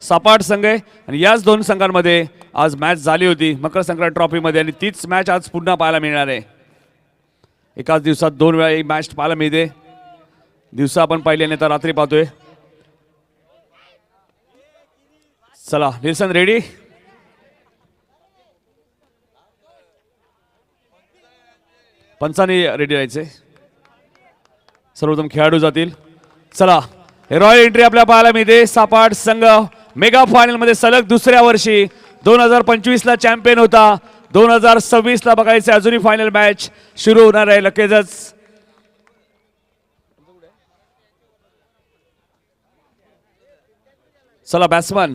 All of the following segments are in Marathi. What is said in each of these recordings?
सपाट संघ आहे आणि याच दोन संघांमध्ये आज मॅच झाली होती मकर संक्रांत ट्रॉफीमध्ये आणि तीच मॅच आज पुन्हा पाहायला मिळणार आहे. एकाच दिवसात दोन वेळा ही मॅच पाहायला मिळते. दिवसा आपण पाहिली आणि आता रात्री पाहतोय. चला निल्सन रेडी. पंचांनी रेडी राहायचे. सर्वोत्तम खेळाडू जातील. चला रॉयल एंट्री आपल्या पाहायला मिळते. सपाट संघ मेगा फायनल मध्ये सलग दुसऱ्या वर्षी 2025 ला चॅम्पियन होता. 2026 ला बघायचे अजूनही फायनल मॅच सुरू होणार आहे लगेचच. चला बॅट्समन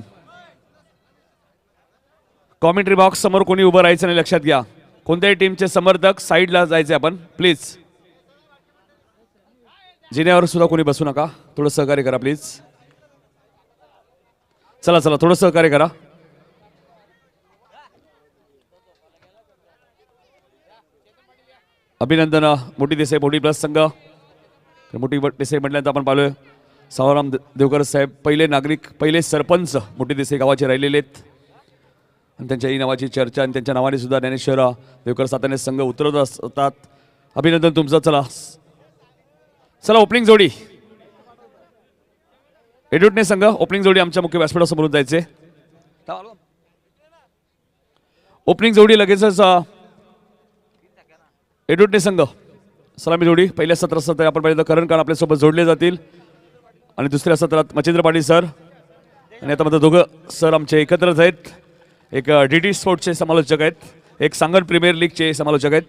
कॉमेंट्री बॉक्स समोर कोणी उभं राहायचं नाही लक्षात घ्या. कोणत्याही टीमचे समर्थक साईडला जायचे आपण प्लीज. जिन्यावर सुद्धा कोणी बसू नका. थोडं सहकार्य करा प्लीज. चला चला थोडं सहकार्य करा. अभिनंदन मोठी देसाई मोठी प्लस संघ. मोठी देसाई म्हटल्यानंतर आपण पाहिलोय सावराम देवकर साहेब पहिले नागरिक पहिले सरपंच मोठी देसाई गावाचे राहिलेले आहेत आणि त्यांच्या ही नावाची चर्चा आणि त्यांच्या नावाने सुद्धा ज्ञानेश्वर देवकर साताने संघ उतरत असतात. अभिनंदन तुमचं. चला चला ओपनिंग जोडी एडुटने संघ. ओपनिंग जोडी आमच्या मुख्य व्यासपीठासमोरून जायचे. ओपनिंग जोडी लगेचच एडुटने संघ सलामी जोडी. पहिल्या सत्रात आपण पाहिलं करण खान आपल्यासोबत जोडले जातील आणि दुसऱ्या सत्रात मच्छिंद्र पाटील सर आणि आता मात्र दोघं सर आमचे एकत्रच आहेत. एक DD स्पोर्ट्सचे समालोचक आहेत. एक सांगन प्रीमियर लीगचे समालोचक आहेत.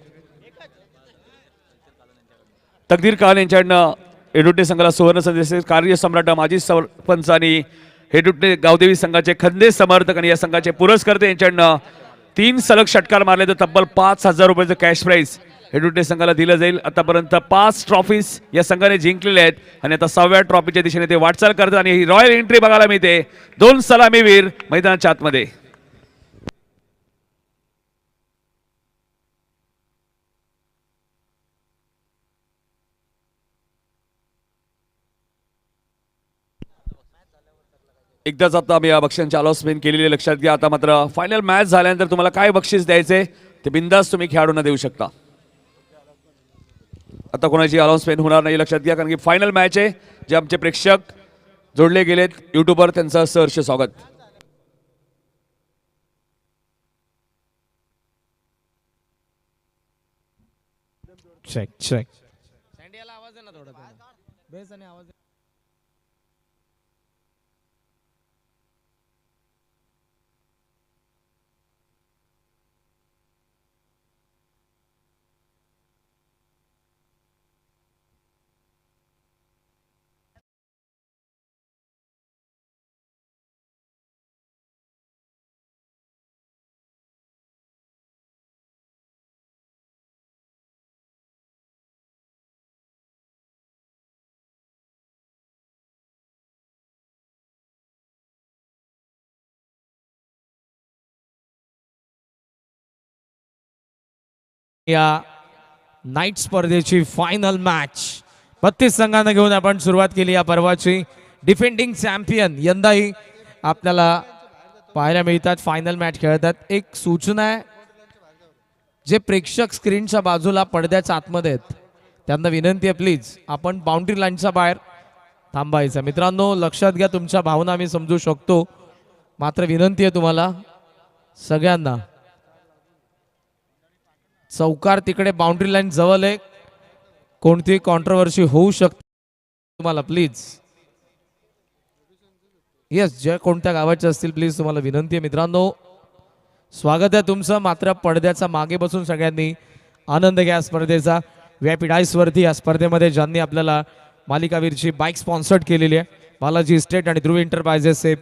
तकदीर खान यांच्याकडनं हेडुटणे संघाला सुवर्ण संदेश. कार्यसम्राट माजी सरपंच आणि हेडुटणे गावदेवी संघाचे खंदे समर्थक आणि या संघाचे पुरस्कर्ते यांच्याकडनं 3 सलग षटकार मारले तर तब्बल 5,000 रुपयाचं कॅश प्राईज हेडुटणे संघाला दिलं जाईल. आतापर्यंत 5 ट्रॉफीज या संघाने जिंकलेल्या आहेत आणि आता 6व्या ट्रॉफीच्या दिशेने ते वाटचाल करतात आणि ही रॉयल एंट्री बघायला मिळते. 2 सलामीवीर मैदानाच्या आतमध्ये. एकदाच आता आम्ही या बक्षिसांची अनाउन्समेंट केलेली लक्षात घ्या. आता मात्र फायनल मॅच झाल्यानंतर तुम्हाला काय बक्षीस द्यायचे ते बिंदास तुम्ही खेळाडूंना देऊ शकता. आता कोणाची अनाउन्समेंट होणार नाही लक्षात घ्या कारण की फायनल मॅच आहे. जे आमचे प्रेक्षक जोडले गेलेत यूट्यूबवर त्यांचं सहर्ष स्वागत. चेक चेक सँडियाला आवाज आहे ना थोडा बेस आणि आवाज. या नाईट स्पर्धेची फायनल मॅच 32 संघांना घेऊन आपण सुरुवात केली या पर्वाची. डिफेंडिंग चॅम्पियन यंदाही आपल्याला पाहायला मिळतात फायनल मॅच खेळतात. एक सूचना आहे जे प्रेक्षक स्क्रीनच्या बाजूला पडद्याच्या आतमध्ये आहेत त्यांना विनंती आहे प्लीज आपण बाउंड्री लाईनच्या बाहेर थांबायचं. मित्रांनो लक्षात घ्या तुमच्या भावना मी समजू शकतो मात्र विनंती आहे तुम्हाला सगळ्यांना. चौकार तिकडे बाउंड्री लाईन जवळ आहे. कोणतीही कॉन्ट्रोवर्सी होऊ शकते तुम्हाला प्लीज. येस जे कोणत्या गावाचे असतील प्लीज तुम्हाला विनंती आहे. मित्रांनो स्वागत आहे तुमचं मात्र पडद्याचा मागे बसून सगळ्यांनी आनंद घ्या स्पर्धेचा. VIP डायस वरती या स्पर्धेमध्ये ज्यांनी आपल्याला मालिकावीरची बाईक स्पॉन्सर्ड केलेली आहे बालाजी इस्टेट आणि ध्रुव एंटरप्राइजेसचे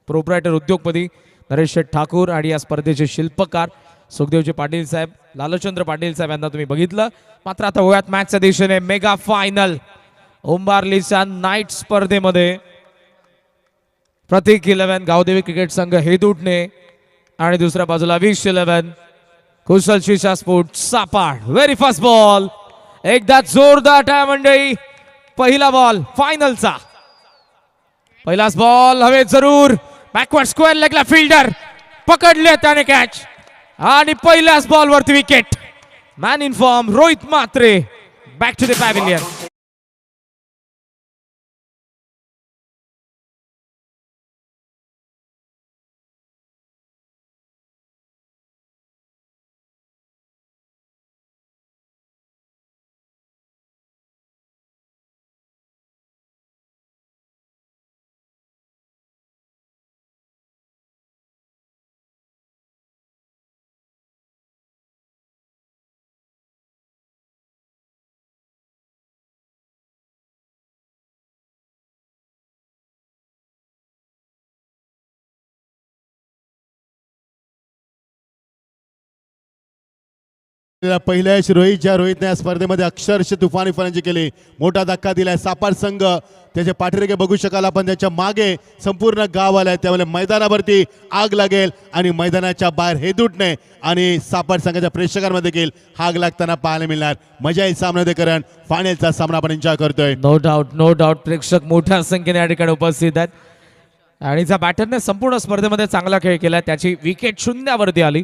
प्रोप्रायटर उद्योगपती नरेश शेठ ठाकूर आणि या स्पर्धेचे शिल्पकार सुखदेवजी पाटील साहेब लालचंद्र पाटील साहेब यांना तुम्ही बघितलं. मात्र आता वयात मॅचच्या दिशेने मेगा फायनल उंबारलीच्या नाईट स्पर्धेमध्ये प्रतीक 11 गावदेवी क्रिकेट संघ हेदुटणे आणि दुसऱ्या बाजूला 20-11 कुशल शिशा स्पोर्ट सापाड. व्हेरी फास्ट बॉल एकदा जोरदार टाय मंडळी. पहिला बॉल फायनलचा पहिलाच बॉल हवे जरूर बॅकवर्ड स्क्वेअर लेगला फिल्डर पकडले त्याने कॅच आणि पहिल्याच बॉल वरती wicket. Man in form Rohit Mhatre back to the pavilion. पहिल्या रोहितने या स्पर्धेमध्ये अक्षरशः तुफानी फलंदाजी केली. मोठा धक्का दिलाय सापार संघ. त्याचे पाठीरेखे बघू शकाल आपण. त्याच्या मागे संपूर्ण गाव आलाय. त्यामुळे मैदानावरती आग लागेल आणि मैदानाच्या बाहेर हेदूटने आणि सापार संघाच्या प्रेक्षकांमध्ये देखील आग लागताना पाहायला मिळणार. मजा येईल सामना कारण फायनलचा सामना आपण एन्जॉय करतोय. नो डाऊट प्रेक्षक मोठ्या संख्येने या ठिकाणी उपस्थित आहेत आणि ज्या बॅटरने संपूर्ण स्पर्धेमध्ये चांगला खेळ केला त्याची विकेट शून्यावरती आली.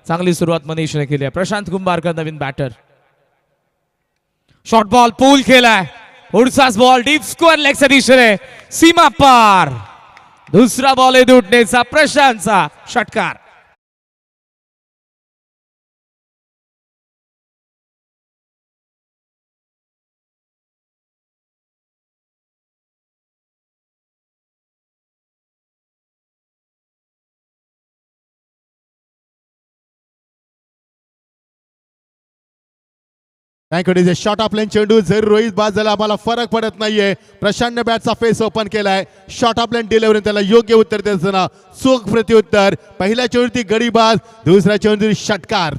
चांगली सुरुवात मनीषने केली आहे. प्रशांत कुंभारकर नवीन बॅटर. शॉर्ट बॉल पूल केलाय. पुढचाच बॉल डीप स्क्वेअर लेगच्या दिशेने सीमा पार. दुसरा बॉल हेदूटनेचा प्रशांतचा षटकार. नाही शॉट ऑफ लाईन चेंडू जर रोहित बाद झाला आम्हाला फरक पडत नाहीये. प्रशांतने बॅटचा फेस ओपन केलाय. शॉट ऑफ लाईन डिलिव्हरी त्याला योग्य उत्तर देताना चोख प्रत्युत्तर. पहिल्या चेंडूची गडीबाज दुसऱ्या चेंडूची षटकार.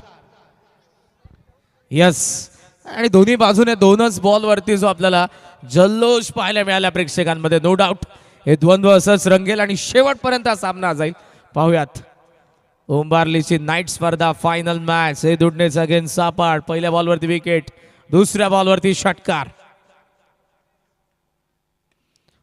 यस आणि दोन्ही बाजूने दोनच बॉल वरती जो आपल्याला जल्लोष पाहायला मिळाला प्रेक्षकांमध्ये. नो डाऊट हे द्वंद्व असंच रंगेल आणि शेवटपर्यंत हा सामना जाईल. पाहूयात ओंबारलीची नाईट स्पर्धा फायनल मॅच. हे दुडनेच अगेन्स्ट सापाड. पहिल्या बॉलवरती विकेट दुसऱ्या बॉलवरती षटकार.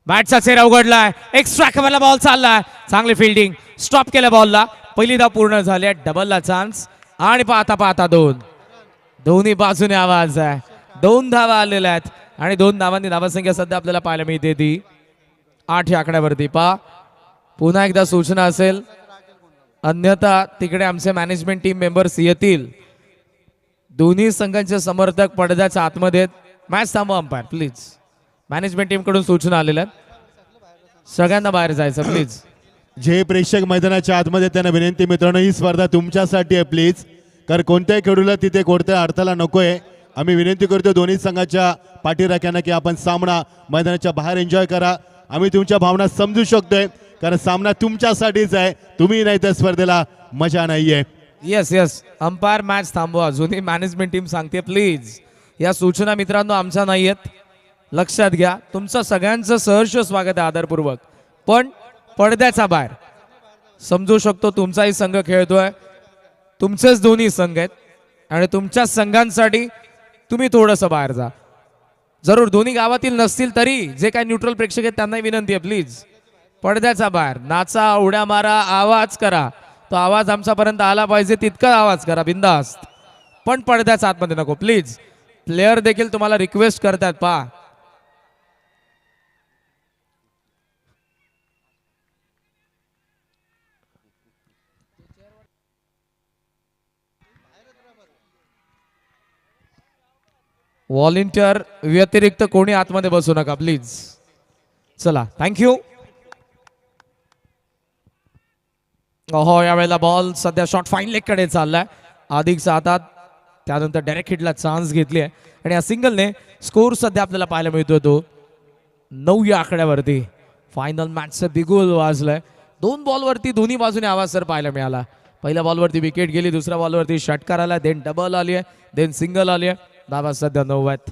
बॅटचा चेहरा उघडलाय. एक्स्ट्रा कव्हरला बॉल चाललाय. चांगली फिल्डिंग. स्टॉप केल्या बॉलला. पहिली धाव पूर्ण झाली. डबलला चान्स आणि पाहता दोन्ही बाजूने आवाज आहे. 2 धावा आलेल्या आहेत आणि 2 धावांनी धावसंख्या सध्या आपल्याला पाहायला मिळते ती 8 या आकड्यावरती. पुन्हा एकदा सूचना असेल अन्यथा तिकडे आमचे मॅनेजमेंट टीम मेंबर्स येतील. दोन्ही संघांचे समर्थक पडद्याच्या आतमध्ये मॅच थांबवा अंपायर प्लीज. मॅनेजमेंट टीम कडून सूचना आलेल्या आहेत. सगळ्यांना बाहेर जायचं प्लीज. जे प्रेक्षक मैदानाच्या आतमध्ये त्यांना विनंती मित्रांनो ही स्पर्धा तुमच्यासाठी आहे प्लीज. कारण कोणत्याही खेळूला तिथे कोणत्याही अडथळा नकोय. आम्ही विनंती करतो दोन्ही संघाच्या पाठीराख्यांना की आपण सामना मैदानाच्या बाहेर एन्जॉय करा. आम्ही तुमच्या भावना समजू शकतोय कारण सामना तुमच्यासाठीच आहे. तुम्ही नाही तर स्पर्धेला मजा नाहीये. येस अंपायर मॅच थांबवा. जुनी मॅनेजमेंट टीम सांगते प्लीज. या सूचना मित्रांनो आमच्या नाही आहेत. लक्षात घ्या. तुमचं सगळ्यांचं सहर्ष स्वागत आहे आदरपूर्वक. पण पडद्याचा बाहेर समजू शकतो तुमचाही संघ खेळतोय. तुमचेच दोन्ही संघ आहेत आणि तुमच्या संघांसाठी तुम्ही थोडंसं बाहेर जा. जरूर दोन्ही गावातील नसतील तरी जे काही न्यूट्रल प्रेक्षक आहेत त्यांनाही विनंती आहे प्लीज पडद्याचा बाहेर नाचा उड्या मारा आवाज करा. तो आवाज आमच्यापर्यंत आला पाहिजे तितका आवाज करा बिंदास्त. पण पडद्याच्या आतमध्ये नको प्लीज. प्लेयर देखील तुम्हाला रिक्वेस्ट करतात. पहा व्हॉलेंटियर व्यतिरिक्त कोणी आतमध्ये बसू नका प्लीज. चला थँक्यू. हो यावेळेला बॉल सध्या शॉट फाईन लेग कडे चाललाय. अधिकचा हातात त्यानंतर डायरेक्ट हिटला चान्स घेतली आहे आणि या सिंगलने स्कोर सध्या आपल्याला पाहायला मिळतोय तो 9 या आकड्यावरती. फायनल मॅचचं बिगुल वाजलंय. 2 बॉलवरती दोन्ही बाजूने आवाज सर पाहायला मिळाला. पहिल्या बॉलवरती विकेट गेली. दुसऱ्या बॉलवरती षटकार आला. देन डबल आली आहे. देन सिंगल आली आहे. धावा सध्या 9 आहेत.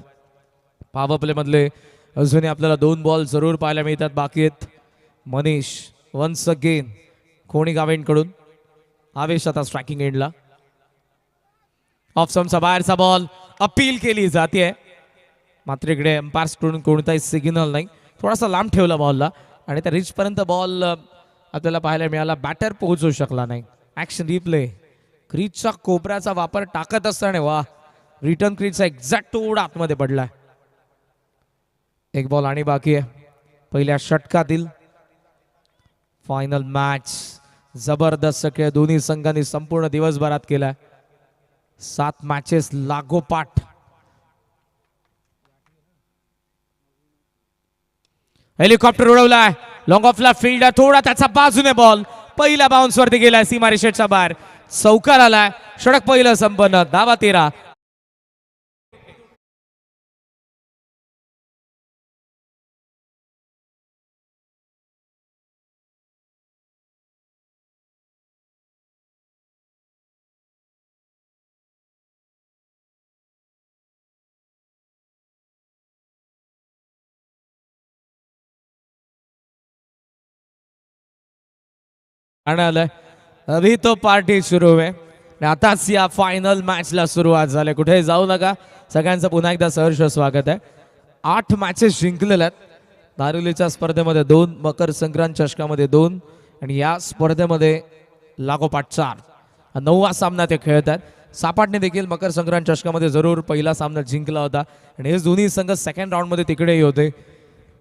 पॉवर प्ले मधले अजूनही आपल्याला 2 बॉल जरूर पाहायला मिळतात बाकी आहेत. मनीष वन्स अगेन कोणी गावेंकडून आवेश आता स्ट्रायकिंग एंडला. ऑफ स्टंपचा बाहेरचा बॉल अपील केली जाते मात्र इकडे अंपायर्स कडून कोणताही सिग्नल नाही. थोडासा लांब ठेवला बॉलला आणि त्या रिच पर्यंत बॉल आपल्याला पाहायला मिळाला, बॅटर पोहोचू शकला नाही. ऍक्शन रिप्ले, क्रीजचा कोपऱ्याचा वापर टाकत असताना वा रिटर्न क्रीजचा एक्झॅक्ट तोड आतमध्ये पडलाय. एक बॉल आणि बाकी आहे पहिल्या षटकातील. फायनल मॅच जबरदस्त खेळ दोन्ही संघांनी संपूर्ण दिवसभरात केलाय. 7 मॅचेस लागोपाठ. हेलिकॉप्टर उडवलाय, लॉंग ऑफला फील्ड थोडा त्याचा बाजूने बॉल पहिल्या बाउन्स वरती गेलाय, सीमारेषेच्या बाहेर चौकार आलाय. षटक पहिलं संपन्न, धावा 13. आलाय अभी तो पार्टी सुरू आहे. आणि आताच या फायनल मॅचला सुरुवात झाली. कुठे जाऊ नका, सगळ्यांचं पुन्हा एकदा सहर्ष स्वागत आहे. 8 मॅचेस जिंकलेल्या आहेत. दारुलीच्या स्पर्धेमध्ये 2, मकर संक्रांत चषकामध्ये 2 आणि या स्पर्धेमध्ये लागोपाठ 4. 9वा सामना ते खेळत आहेत. सापाटने देखील मकर संक्रांत चषकामध्ये जरूर पहिला सामना जिंकला होता आणि हे दोन्ही संघ सेकंड राऊंडमध्ये तिकडेही होते.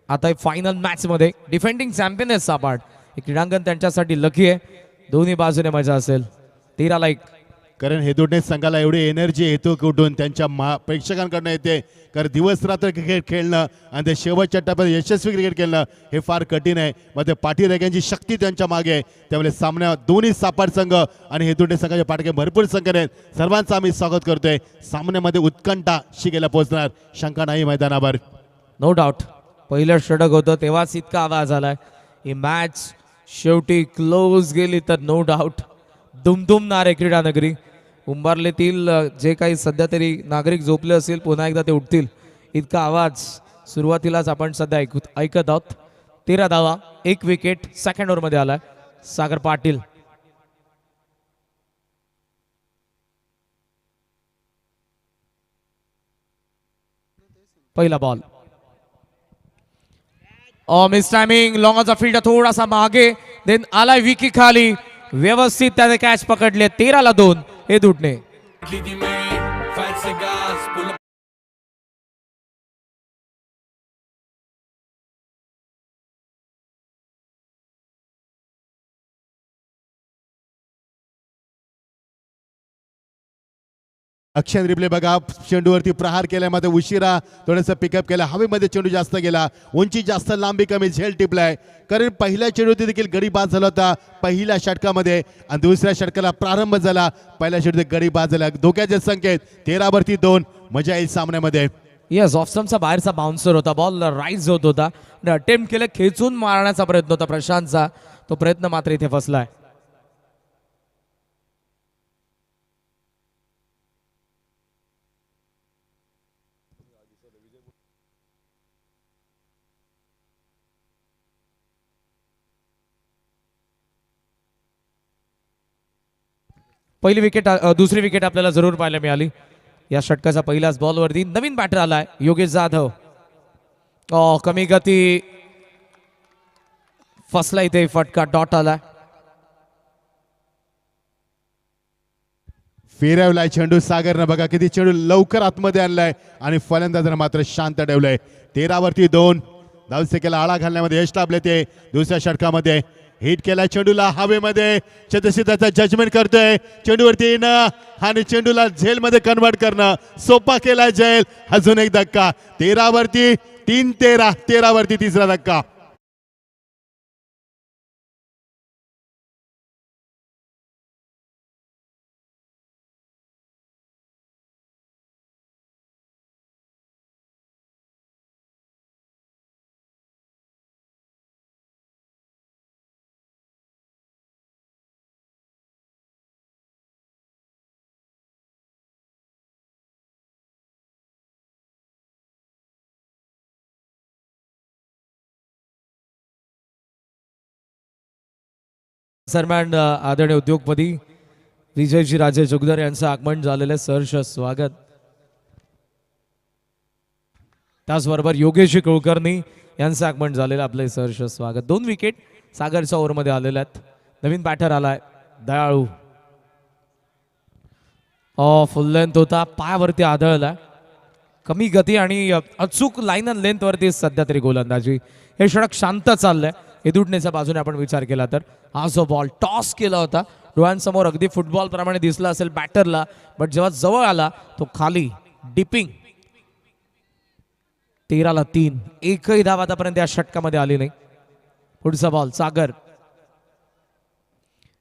आता फायनल मॅचमध्ये डिफेंडिंग चॅम्पियन आहेत सापाट. हे क्रीडांगण त्यांच्यासाठी लकी आहे. दोन्ही बाजूने मजा असेल. 13 1. कारण हेदुटणे संघाला एवढी एनर्जी येतो कुठून त्यांच्या प्रेक्षकांकडनं येते. कारण दिवस रात्र क्रिकेट खेळणं आणि ते शेवटच्या टप्प्यात यशस्वी क्रिकेट खेळणं हे फार कठीण आहे. मग ते पाठीरेग्यांची शक्ती त्यांच्या मागे आहे. त्यामुळे सामन्या दोन्ही सापाट संघ आणि हेदुटणे संघाचे पाठके भरपूर संख्येने आहेत. सर्वांचं आम्ही स्वागत करतोय. सामन्यामध्ये उत्कंठा शिकेला पोहोचणार शंका नाही मैदानावर. नो डाऊट पहिलं षटक होतं तेव्हाच इतका आवाज आलाय. ही मॅच शेवटी क्लोज गेली तर नो डाऊट दुमदुमणार आहे क्रीडा नगरी. उंबारलेतील जे काही सध्या तरी नागरिक झोपले असतील पुन्हा एकदा ते उठतील इतका आवाज सुरुवातीलाच आपण सध्या ऐकत आहोत. 13 धावा, 1 विकेट सेकंड ओव्हरमध्ये आलाय सागर पाटील. पहिला बॉल मिस टायमिंग, लॉंगचा फील्ड थोडासा मागे देन आलाय विकी खाली. व्यवस्थित त्याने कॅच पकडले. 13 2 हे दुटणे. अक्षय रिप्ले बघा, चेंडूवरती प्रहार केल्यामध्ये उशिरा थोडंसं पिकअप केलं. हवेमध्ये चेंडू जास्त गेला, उंची जास्त, लांबी कमी, झेल टिपलाय. कारण पहिल्या चेंडूवरती देखील गडी बाद झाला होता पहिल्या षटकामध्ये आणि दुसऱ्या षटकाला प्रारंभ झाला. पहिल्या चेंडूत गडी बाद झाला. धोक्याचे संकेत. 13 2. मजा येईल सामन्यामध्ये. येस, ऑफस्टमचा बाहेरचा बाउन्सर होता, बॉल राईज होत होता. अटेम्प्ट केलं, खेचून मारण्याचा प्रयत्न होता प्रशांतचा. तो प्रयत्न मात्र इथे फसलाय. पहिली विकेट, दुसरी विकेट आपल्याला जरूर पाहायला मिळाली या षटकाचा. पहिल्याच बॉलवरती नवीन बॅटर आलाय योगेश जाधव. कमी गती, फसला इथे फटका, डॉट आलाय. फिरवलाय चेंडू सागरनं. बघा किती चेंडू लवकर आतमध्ये आणलाय आणि फलंदाजानं मात्र शांत ठेवलंय. 13 2. धावसंख्येला आळा घालण्यामध्ये यश लाभले ते. दुसऱ्या षटकामध्ये हिट केला चेंडूला हवेमध्ये. चतुर्शी त्याचा जजमेंट करतोय. चेंडूवरती येणं आणि चेंडूला झेल मध्ये कन्वर्ट करणं सोपा केला झेल. अजून एक धक्का. 13 3. 13 तिसरा धक्का. दरम्यान आदरणीय उद्योगपती विजयजी राजे जुगदर यांचं आगमन झालेलं सहर्ष स्वागत. त्याचबरोबर योगेशजी कुलकर्णी, यांचं आगमन झालेलं. आपले सहर्ष स्वागत. 2 विकेट सागरच्या ओव्हरमध्ये आलेल्या आहेत. नवीन बॅटर आलाय दयाळू. फुल लेंथ होता, पायावरती आदळला. कमी गती आणि अचूक लाईन अँड लेंथ वरती सध्या तरी गोलंदाजी. हे षटक शांत चाललंय. एदुटणेच्या बाजूने आपण विचार केला तर हा जो बॉल टॉस केला होता डोळ्यांसमोर अगदी फुटबॉल प्रमाणे दिसला असेल बॅटरला, बट जेव्हा जवळ आला तो खाली डिपिंग. 13-3. एकही धाव आतापर्यंत या षटकामध्ये आली नाही. पुढचा बॉल सागर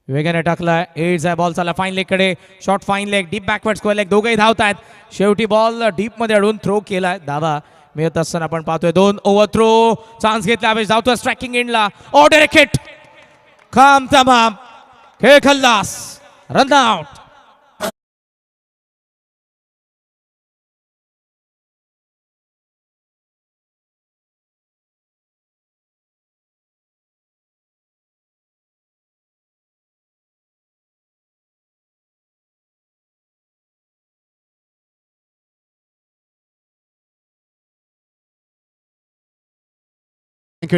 वेगाने टाकलाय. एड्स आहे बॉल. चालला फाईन लेग कडे. Short fine leg, deep backward square leg, दोघेही धावत आहेत. शेवटी बॉल डीप मध्ये अडवून थ्रो केलाय. धावा मिळत असताना आपण पाहतोय 2 ओव्हर थ्रो. चान्स घेतला आवेश धावतोय स्ट्रायकिंग एंडला. Order hit. काम तमाम. खेळ खल्लास. Run out.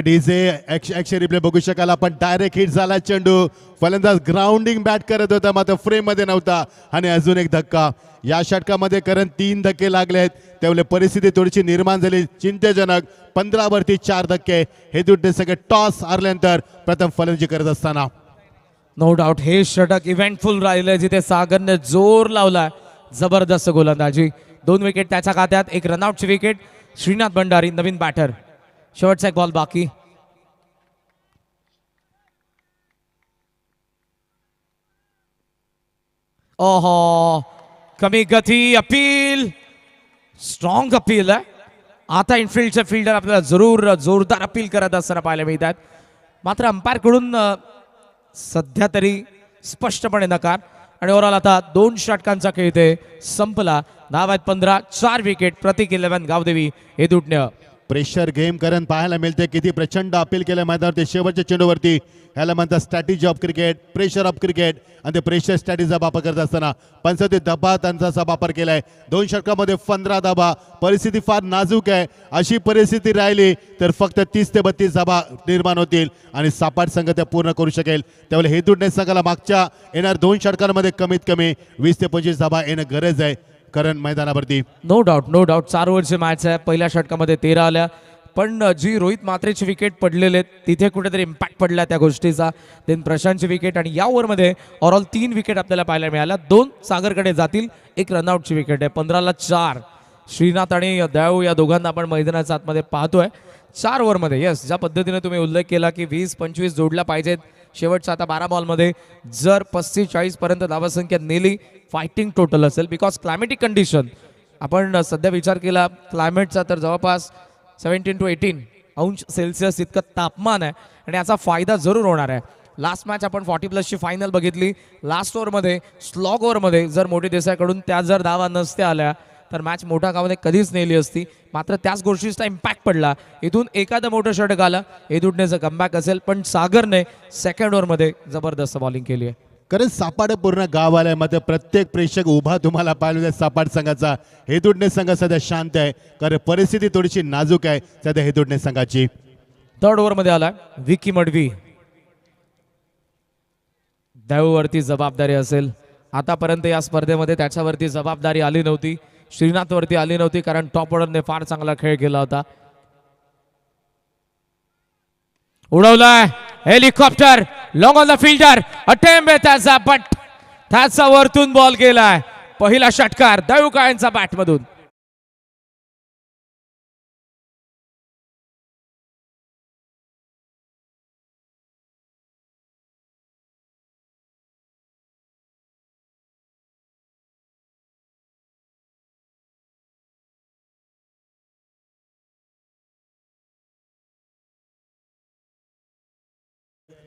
DJ action replay बघू शकाल आपण. डायरेक्ट हिट झाला चेंडू. फलंदाज ग्राउंडिंग बॅट करत होता मात्र फ्रेम मध्ये नव्हता. आणि अजून एक धक्का या षटकामध्ये. कारण 3 धक्के लागले आहेत त्यामुळे परिस्थिती थोडीशी निर्माण झाली चिंताजनक. 15 वरती 4 धक्के. हे दुट्टे सगळे टॉस हारल्यानंतर प्रथम फलंदाजी करत असताना. नो डाऊट हे षटक इव्हेंटफुल राहिले जिथे सागरने जोर लावलाय. जबरदस्त गोलंदाजी. 2 विकेट त्याच्या खात्यात. 1 रनआउटची विकेट. श्रीनाथ भंडारी नवीन बॅटर. शेवटचा एक बॉल बाकी. ओहो कमी गती. अपील स्ट्रॉंग अपील आहे. आता इनफिल्डचे फिल्डर आपल्याला जरूर जोरदार अपील करत असताना पाहायला मिळतात. मात्र अंपायर कडून सध्या तरी स्पष्टपणे नकार. आणि ओव्हरऑल आता 2 षटकांचा खेळ इथे संपला. धाव आहेत 15. 4 विकेट. प्रतीक 11 गावदेवी हे दुटणं. प्रेशर गेम करण पाहायला मिळते. किती प्रचंड अपील केलं मैदानावरती शेवटच्या चेंडूवरती. ह्याला म्हणतात strategy of cricket, pressure of cricket. आणि ते प्रेशर स्ट्रॅटेजीचा वापर करत असताना पंचवटी दबा त्यांचा वापर केलाय. 2 षटकामध्ये 15 धाबा. परिस्थिती फार नाजूक आहे. अशी परिस्थिती राहिली तर फक्त 30 ते 32 धाबा निर्माण होतील आणि सपाट संघ त्या पूर्ण करू शकेल. त्यामुळे हे दुटणे संघाला मागच्या येणार 2 षटकांमध्ये कमीत कमी 20 ते 25 धाबा येणं गरज आहे कारण मैदानावरती. नो डाऊट 4 ओव्हरची मॅच आहे. पहिल्या षटकामध्ये 13 आल्या. पण जी रोहित मात्रेची विकेट पडलेले तिथे कुठेतरी इम्पॅक्ट पडला त्या गोष्टीचा. देन प्रशांतची विकेट. आणि या ओव्हरमध्ये ओव्हरऑल 3 विकेट आपल्याला पाहायला मिळाल्या. 2 सागरकडे जातील. 1 रनआउटची विकेट आहे. 15-4. श्रीनाथ आणि दयाळू या दोघांना आपण मैदानाच्या आतमध्ये पाहतोय. 4 ओव्हरमध्ये यस ज्या पद्धतीने तुम्ही उल्लेख केला की 20-25 जोडल्या पाहिजेत. शेवटच्या आता 12 बॉलमध्ये जर 35-40 पर्यंत धावसंख्या नेली फायटिंग टोटल असेल. बिकॉज क्लायमेटिक कंडिशन आपण सध्या विचार केला क्लायमेटचा तर जवळपास 17 to 18 अंश सेल्सिअस इतकं तापमान आहे. आणि याचा फायदा जरूर होणार आहे. लास्ट मॅच आपण 40+ फायनल बघितली. लास्ट ओव्हरमध्ये स्लॉग ओव्हरमध्ये जर मोठी देसाईकडून त्या जर धावा नसत्या आल्या तर मॅच मोठ्या गावाने कधीच नेली असती. मात्र त्याच गोष्टीचा इम्पॅक्ट पडला. इथून एखादं मोठं षटक आलं एदुटणेचं कमबॅक असेल. पण सागरने सेकंड ओव्हरमध्ये जबरदस्त बॉलिंग केली आहे. कारण सापाड पूर्ण गाव आलाय. मात्र प्रत्येक प्रेक्षक उभा तुम्हाला पाहिलं सापाड संघाचा. हेतुटणे संघ सध्या शांत आहे कारण परिस्थिती थोडीशी नाजूक आहे सध्या हेतुटणे संघाची. 3rd ओव्हरमध्ये आला विकी मडवी. दयाळूवरती जबाबदारी असेल. आतापर्यंत या स्पर्धेमध्ये त्याच्यावरती जबाबदारी आली नव्हती. श्रीनाथवरती आली नव्हती कारण टॉप ऑर्डरने फार चांगला खेळ केला होता. उडवलाय helicopter long on the fielder. Attempt आहे त्याचा बट त्याचा वरतून बॉल गेलाय. पहिला षटकार दयाळू काळेंचा बॅटमधून.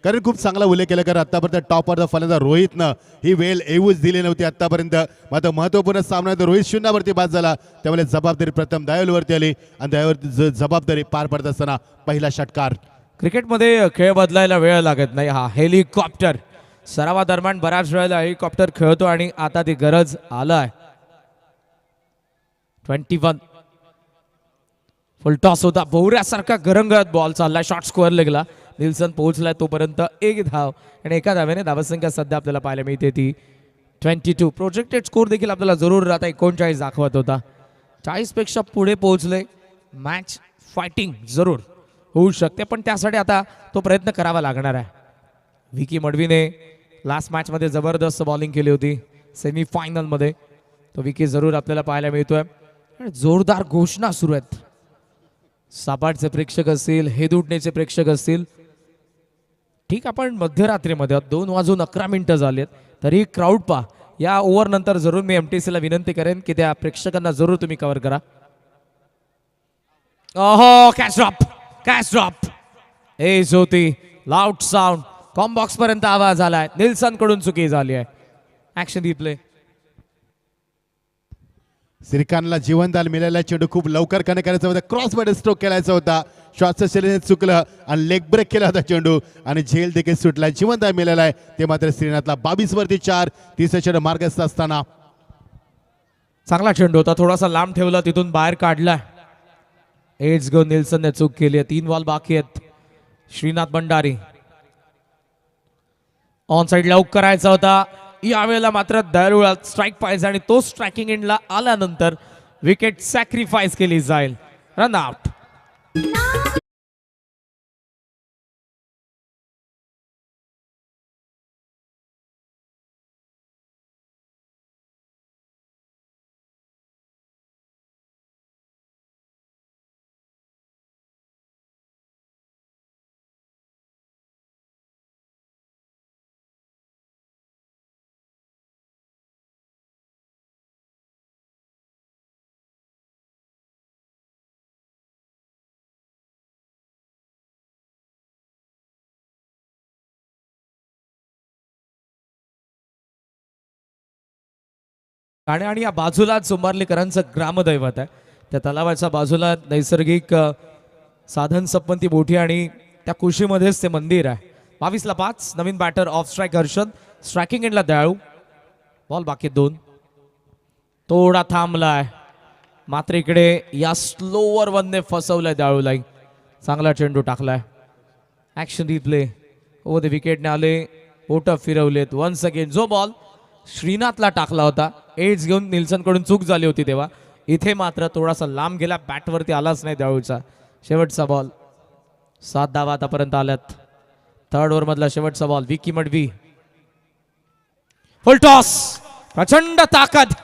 कारण खूप चांगला उल्लेख केला कारण आतापर्यंत टॉप ऑर्डर फलंदाज रोहितनं ही वेळ येऊच दिली नव्हती आतापर्यंत. मात्र महत्त्वपूर्ण सामना रोहित 0वरती बाद झाला. त्यामुळे जबाबदारी प्रथम दयाळूवरती आली आणि दयाळूवरती जबाबदारी पार पडत असताना पहिला षटकार. क्रिकेटमध्ये खेळ बदलायला वेळ लागत नाही. हा हेलिकॉप्टर सरावादरम्यान बऱ्याच वेळेला हेलिकॉप्टर खेळतो आणि आता ती गरज आलाय. 21 फुल टॉस होता, भोवऱ्यासारखा गरंगळत बॉल चाललाय, शॉर्ट स्कोअर लागला. निल्सन पोहोचलाय तोपर्यंत एक धाव आणि एका धाव्याने धावसंख्या सध्या आपल्याला पाहायला मिळते ती 22. प्रोजेक्टेड स्कोर देखील आपल्याला जरूर आता 39 दाखवत होता. 40 पेक्षा पुढे पोहोचले. मॅच फायटिंग जरूर होऊ शकते, पण त्यासाठी आता तो प्रयत्न करावा लागणार आहे. विकी मडवीने लास्ट मॅच मध्ये जबरदस्त बॉलिंग केली होती सेमीफायनल मध्ये. तो विकी जरूर आपल्याला पाहायला मिळतोय आणि जोरदार घोषणा सुरू आहेत. सापाटचे प्रेक्षक असतील, हेदुटणेचे प्रेक्षक असतील. ठीक, आपण मध्यरात्रीमध्ये 2:11 झालेत तरी क्राऊड पा. या ओव्हर नंतर जरूर मी MTC ला विनंती करेन की त्या प्रेक्षकांना जरूर तुम्ही कव्हर करा. ओहो, कॅच ड्रॉप एज होती, लाऊड साऊंड, कॉम्बॉक्स पर्यंत आवाज आलाय. निल्सन कडून चुकी झाली आहे. Action replay. श्रीकांतला जीवनदान मिळालेला चेंडू खूप लवकर कनेक्ट करायचा होता, क्रॉस मध्ये स्ट्रोक केलायचा होता. शॉटचं शरीर चुकलं आणि लेग ब्रेक केला होता चेंडू आणि झेल देखील सुटला. जीवनदान मिळाला आहे ते मात्र श्रीनाथला. 22 वरती 4. तिसरा चेंडू मार्गस्थ असताना चांगला चेंडू होता, थोडासा लांब ठेवला, तिथून बाहेर काढला. एज घेऊन निल्सनने चूक केली आहे. 3 बॉल बाकी आहेत. Shrinath Bhandari on side lock करायचा होता, यावेळेला मात्र दरवेळा स्ट्राईक पाहिजे आणि तो स्ट्रायकिंग एंडला आल्यानंतर विकेट सॅक्रिफाईस केली जाईल. Run out. आणि या बाजूलाच उंबार्लीकरांचं ग्रामदैवत आहे. त्या तलावाच्या बाजूला नैसर्गिक साधन संपत्ती मोठी आणि त्या कुशीमध्येच ते मंदिर आहे. 22 ला 5. नवीन batter off strike Harshad, striking एंडला दयाळू. बॉल बाकी 2. थोडा थांबलाय मात्र इकडे या स्लोवर वनने फसवलाय दयाळूला. चांगला चेंडू टाकलाय. Action replay. ओ, ते विकेटने आले, बोट फिरवलेत. वन्स अगेन जो बॉल श्रीनाथला टाकला होता, एड्स घेऊन निल्सन कडून चूक झाली होती तेव्हा. इथे मात्र थोडासा लांब गेला, बॅटवरती आलाच नाही दयाळूचा. शेवटचा बॉल. 7 धावा आतापर्यंत आल्यात. थर्ड ओव्हर मधला शेवटचा ball. Vicky Madvi. Full toss, प्रचंड ताकद,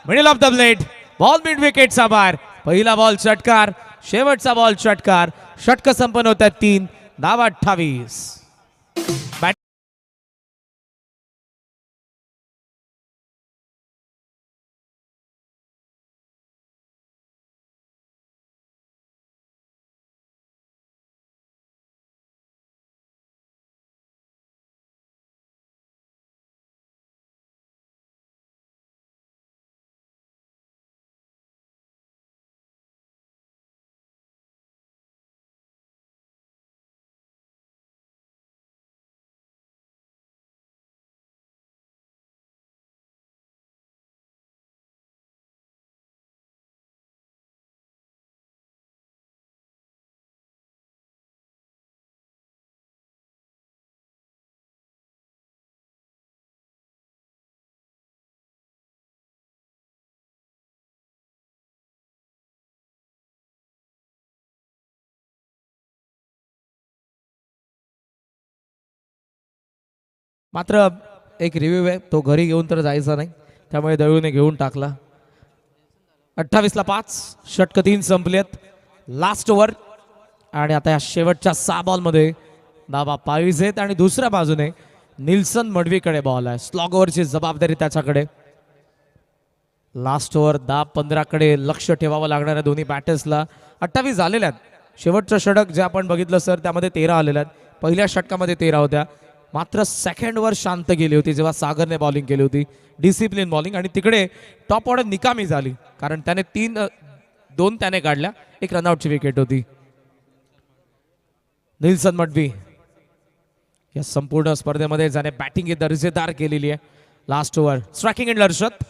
middle of the blade, ball mid विकेटचा बाहेर. पहिला बॉल षटकार, शेवटचा बॉल षटकार. षटक संपन्न होत आहेत 3 धावा 28. मात्र एक रिव्ह्यू आहे, तो घरी घेऊन तर जायचा नाही, त्यामुळे दळूने घेऊन टाकला. 28 ला 5. षटक 3 संपलेत. लास्ट ओव्हर आणि आता या शेवटच्या 6 बॉल मध्ये धावा पाहिजे आहेत आणि दुसऱ्या बाजूने निल्सन मडवीकडे बॉल आहे. स्लॉग ओव्हरची जबाबदारी त्याच्याकडे. लास्ट ओव्हर 10-15 कडे लक्ष ठेवावं लागणार आहे दोन्ही बॅटर्सला. 28 झालेले आहेत. शेवटचं षटक जे आपण बघितलं सर, त्यामध्ये 13 आलेले आहेत. पहिल्या षटकामध्ये 13 होत्या. मात्र सेकंड वर शांत गेली होती जेव्हा सागरने बॉलिंग केली होती. Discipline bowling. आणि तिकडे टॉप ऑर्डर निकामी झाली कारण त्याने 2 त्याने काढल्या. एक रनआउटची विकेट होती. निल्सन मडवी या संपूर्ण स्पर्धेमध्ये ज्याने बॅटिंग दर्जेदार केलेली आहे. Last over striking end Harshad.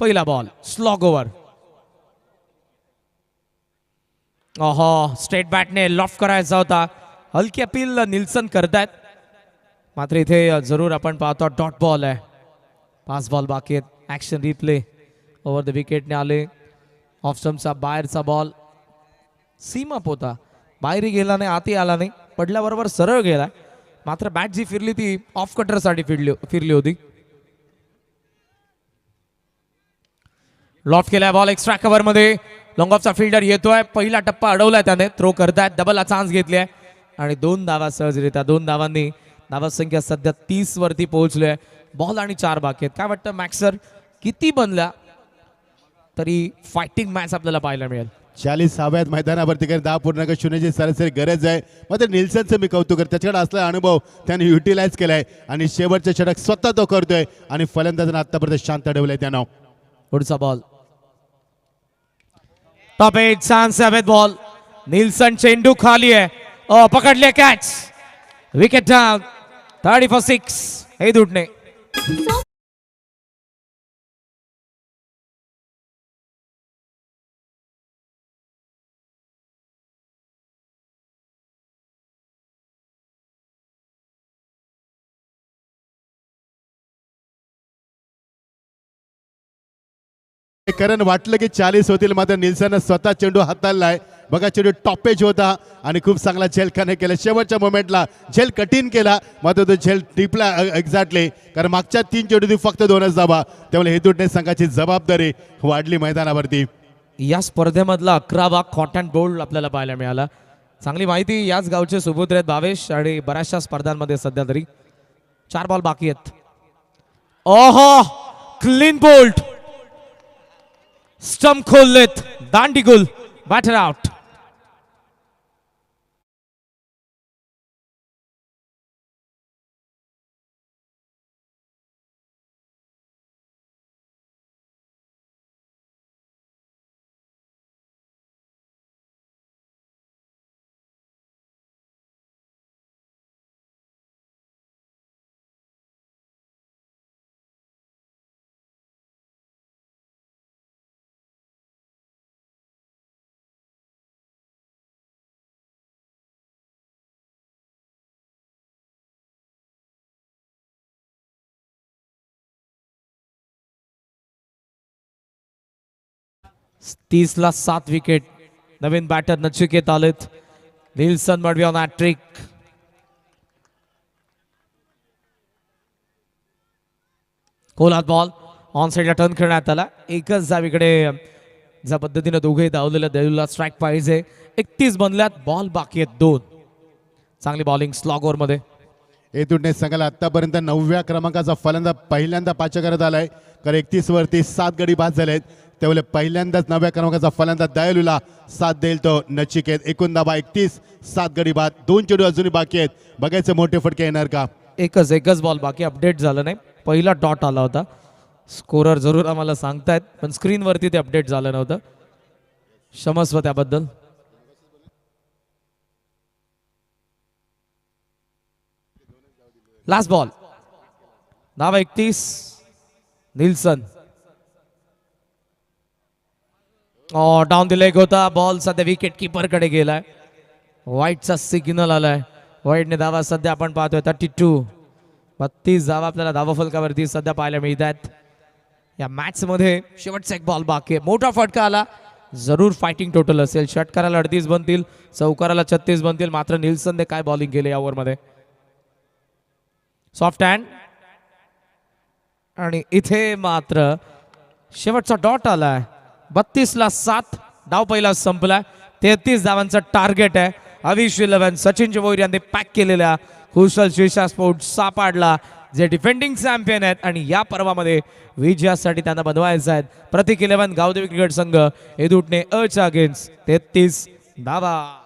पहिला बॉल स्लॉग ओव्हर. स्ट्रेट बॅटने लॉफ्ट करायचा होता. हलकी अपील निल्सन करतायत. मात्र इथे जरूर आपण पाहतो डॉट बॉल आहे. 5 बॉल बाकी आहेत. ऍक्शन रिप्ले ओव्हर द विकेटने आले. ऑफ स्टंपचा बाहेरचा बॉल सीम अप होता. बाहेरही गेला नाही, आतही आला नाही, पडल्याबरोबर सरळ गेला. मात्र बॅट जी फिरली ती ऑफ कटरसाठी फिरली होती. लॉफ्ट केलाय बॉल एक्स्ट्रा कव्हर मध्ये. लॉंग ऑफचा फिल्डर येतोय. पहिला टप्पा अडवलाय त्याने. थ्रो करतायत. डबलला चान्स घेतलाय आणि 2 धावा सहजरित्या. 2 धावांनी धावसंख्या सध्या 30 वरती पोहोचलोय. बॉल आणि 4 बाकी आहेत. काय वाटतं मॅक्सर, किती बनल्या तरी फायटिंग मॅच आपल्याला पाहायला मिळेल? 40 हव्यात मैदानावरती, कारण 10.0ची सरासरी गरज आहे. मात्र निल्सनचं मी कौतुक करतो. त्याच्याकडे असलेला अनुभव त्याने युटिलाइज केलाय आणि शेवटचे षटक स्वतः तो करतोय आणि फलंदाजांना आतापर्यंत शांत ठेवलंय त्यानं. पुढचा बॉल टॉप एज चान्स हवेत. बॉल निल्सन चेंडू खाली आहे. पकडले कॅच. Wicket down. 30 फॉर 6 हे दुटणे. कारण वाटलं की 40 होतील, मात्र निल्सननं स्वतः चेंडू हाताळलाय. बघा चेंडू टॉपेज होता आणि खूप चांगला झेल कनेक्ट केला. शेवटच्या मोमेंटला झेल कठीण केला, मात्र तो झेल टिपला एक्झॅक्टली. कारण मागच्या 3 चेंडू फक्त 2च धावा. त्यामुळे हेतूटणे संघाची जबाबदारी वाढली मैदानावरती. या स्पर्धेमधला 11वा कॉट अँड बोल्ड आपल्याला पाहायला मिळाला. चांगली माहिती, याच गावचे सुपुत्र आहेत भावेश आणि बऱ्याचशा स्पर्धांमध्ये सध्या तरी. 4 बॉल बाकी आहेत. ओहो, क्लीन बोल्ट. स्टंप खोललेत. दांडीगुल. Batter out. ला 7 विकेट. नवीन बॅटर नचिकेत आलेत. Nilson Madvi on hat trick. कोलात बॉल ऑन साईडला टर्न करण्यात आला. एकच जावीकडे ज्या पद्धतीने दोघे धावलेल्या देऊला स्ट्राईक पाहिजे. 31 बनल्यात. बॉल बाकी आहेत 2. चांगली बॉलिंग स्लॉग ओव्हर मध्ये. हेतूटणे संघाला आतापर्यंत 9व्या क्रमांकाचा फलंदाज पहिल्यांदा पाचा करत आलाय. कारण 31 वरती 7 गडी बाद झालेत. त्यामुळे पहिल्यांदाच 9व्या क्रमांकाचा फलंदाज दयालूला साथ देईल तो नचिकेत. एकूण धावा 31, 7 गडी बाद. 2 चेंडू अजूनही बाकी आहेत. बघायचं मोठे फटके येणार का. एकच बॉल बाकी. अपडेट झालं नाही. पहिला डॉट आला होता. स्कोरर जरूर आम्हाला सांगतायत, पण स्क्रीनवरती ते अपडेट झालं नव्हतं. क्षमस्व त्याबद्दल. Last ball. धावा 31. निल्सन डाऊन द लेग होता. बॉल सध्या विकेट किपर कडे गेलाय. व्हाईटचा सिग्नल आलाय. व्हाईटने धावा सध्या आपण पाहतोय 32. 32 धावा आपल्याला धावा फलकावरती सध्या पाहायला मिळत आहेत. या मॅच मध्ये शेवटचा एक बॉल बाकी आहे. मोठा फटका आला. जरूर फायटिंग टोटल असेल. षटकाराला 38 बनतील, चौकाराला 36 बनतील. मात्र निल्सनने काय बॉलिंग केले या ओव्हरमध्ये. सॉफ्ट हँड आणि इथे मात्र शेवटचा डॉट आलाय. 32 ला 7. डाव पहिला संपला. 33 धावांचं टार्गेट आहे. अविश 11 सचिन जवोर यांनी पॅक केलेल्या कुशल शीर्षा स्पोर्ट सापडला, जे डिफेंडिंग चॅम्पियन आहेत आणि या पर्वामध्ये विजयासाठी त्यांना बनवायचं आहे. प्रतीक 11 गावदेवी क्रिकेट संघ हेदुटणे अच्या अगेन्स्ट 33 धावा.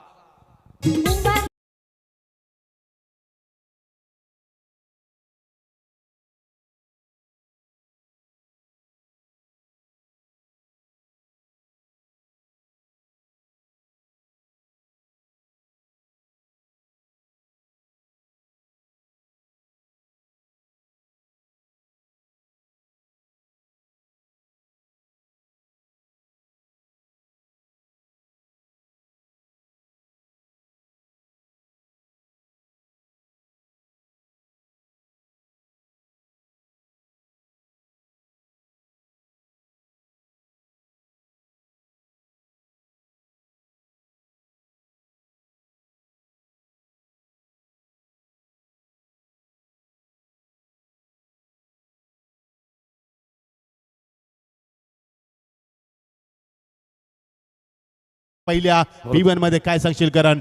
पहिल्या P1 मध्ये काय सांगशील करण?